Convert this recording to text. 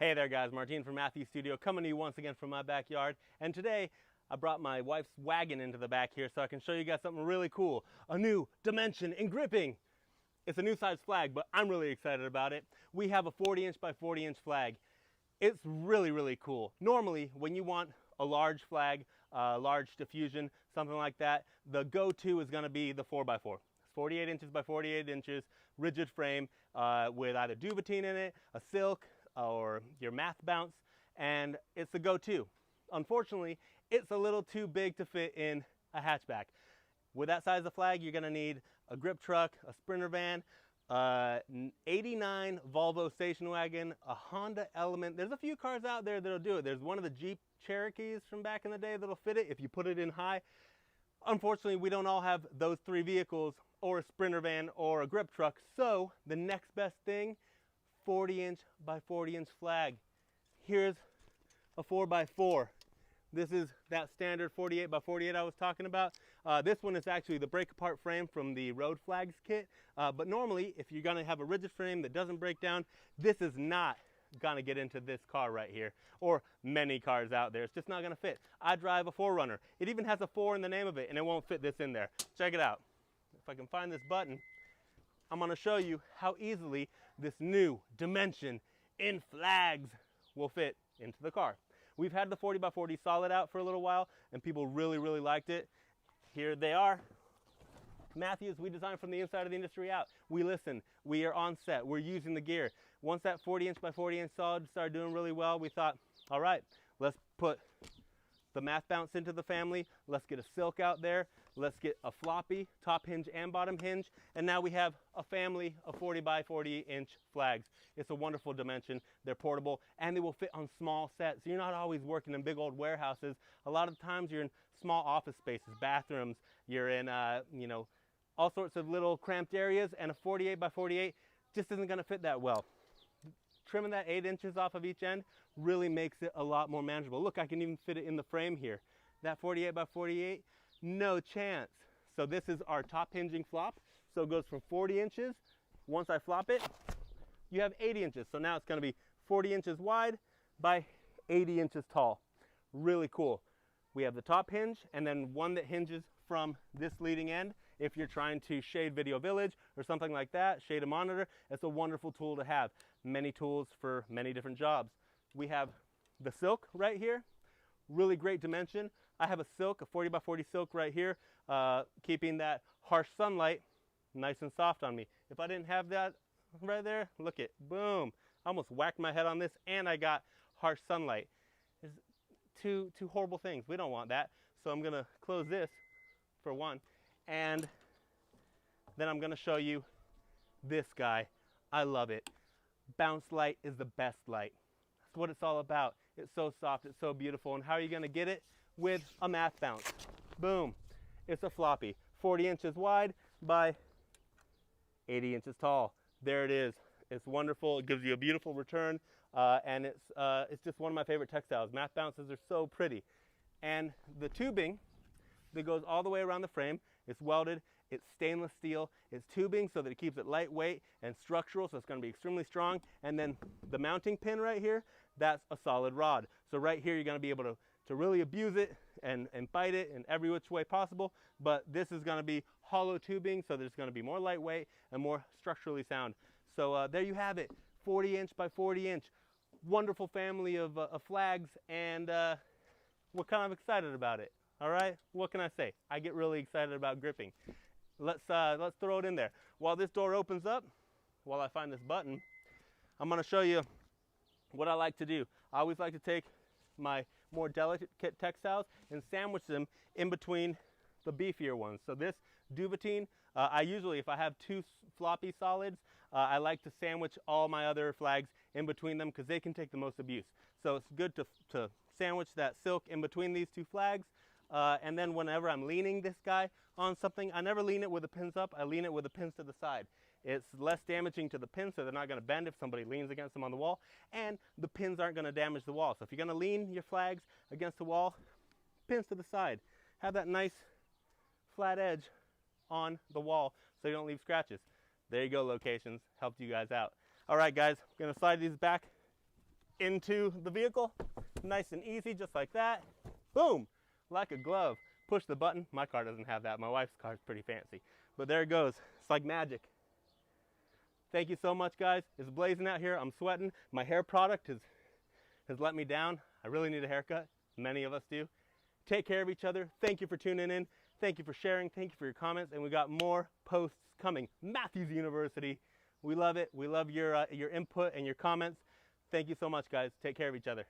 Hey there guys, Martin from Matthew's Studio coming to you once again from my backyard. And today I brought my wife's wagon into the back here so I can show you guys something really cool. A new dimension in gripping. It's a new size flag, but I'm really excited about it. We have a 40-inch by 40-inch flag. It's really cool. Normally, when you want a large flag, large diffusion, something like that, the go-to is gonna be the 4x4. 48 inches by 48 inches, rigid frame with either duvetine in it, a silk, or your Matthbounce, and it's the go-to. Unfortunately, it's a little too big to fit in a hatchback. With that size of flag, you're gonna need a grip truck, a Sprinter van, 89 Volvo station wagon, a Honda Element. There's a few cars out there that'll do it. There's one of the Jeep Cherokees from back in the day that'll fit it if you put it in high. Unfortunately, we don't all have those three vehicles or a Sprinter van or a grip truck, so the next best thing, 40-inch by 40-inch flag. Here's a 4x4. This is that standard 48 by 48 I was talking about. This one is actually the break apart frame from the road flags kit. But normally, if you're gonna have a rigid frame that doesn't break down, this is not gonna get into this car right here, or many cars out there. It's just not gonna fit. I drive a 4Runner. It even has a 4 in the name of it, and it won't fit this in there. Check it out. If I can find this button, I'm gonna show you how easily this new dimension in flags will fit into the car. We've had the 40 by 40 solid out for a little while, and people really liked it. Here they are. Matthews, we design from the inside of the industry out. We listen, we are on set, we're using the gear. Once that 40-inch by 40-inch solid started doing really well, we thought, all right, let's put the Matthbounce into the family. Let's get a silk out there. Let's get a floppy, top hinge and bottom hinge. And now we have a family of 40 by 40-inch flags. It's a wonderful dimension. They're portable and they will fit on small sets. You're not always working in big old warehouses. A lot of times you're in small office spaces, bathrooms. You're in, all sorts of little cramped areas, and a 48 by 48 just isn't gonna fit that well. Trimming that 8 inches off of each end really makes it a lot more manageable. Look, I can even fit it in the frame here. That 48 by 48, no chance. So this is our top hinging flop. So it goes from 40 inches. Once I flop it, you have 80 inches. So now it's gonna be 40 inches wide by 80 inches tall. Really cool. We have the top hinge and then one that hinges from this leading end. If you're trying to shade Video Village or something like that, shade a monitor, it's a wonderful tool to have. Many tools for many different jobs. We have the silk right here, really great dimension. I have a silk, a 40 by 40 silk right here, keeping that harsh sunlight nice and soft on me. If I didn't have that right there, look it, boom. I almost whacked my head on this and I got harsh sunlight. It's two horrible things. We don't want that. So I'm gonna close this for one, and then I'm gonna show you this guy. I love it. Bounce light is the best light. That's what it's all about. It's so soft, it's so beautiful. And how are you gonna get it? With a Matthbounce. Boom. It's a floppy, 40 inches wide by 80 inches tall. There it is. It's wonderful. It gives you a beautiful return, and it's just one of my favorite textiles. Matthbounces are so pretty. And the tubing that goes all the way around the frame, it's welded, it's stainless steel, it's tubing so that it keeps it lightweight and structural, so it's gonna be extremely strong. And then the mounting pin right here, that's a solid rod. So right here, you're gonna be able to really abuse it and bite it in every which way possible. But this is gonna be hollow tubing, so there's gonna be more lightweight and more structurally sound. So there you have it, 40-inch by 40-inch. Wonderful family of flags, and we're kind of excited about it. All right, what can I say? I get really excited about gripping. Let's throw it in there. While this door opens up, while I find this button, I'm gonna show you what I like to do. I always like to take my more delicate textiles and sandwich them in between the beefier ones. So this duvetine, I usually, if I have two floppy solids, I like to sandwich all my other flags in between them because they can take the most abuse. So it's good to sandwich that silk in between these two flags. And then whenever I'm leaning this guy on something, I never lean it with the pins up, I lean it with the pins to the side. It's less damaging to the pins, so they're not gonna bend if somebody leans against them on the wall, and the pins aren't gonna damage the wall. So if you're gonna lean your flags against the wall, pins to the side. Have that nice flat edge on the wall so you don't leave scratches. There you go, locations. Helped you guys out. All right, guys, I'm gonna slide these back into the vehicle. Nice and easy, just like that. Boom, like a glove. Push the button. My car doesn't have that. My wife's car is pretty fancy. But there it goes. It's like magic. Thank you so much, guys. It's blazing out here. I'm sweating. My hair product has let me down. I really need a haircut. Many of us do. Take care of each other. Thank you for tuning in. Thank you for sharing. Thank you for your comments. And we got more posts coming. Matthews University. We love it. We love your input and your comments. Thank you so much, guys. Take care of each other.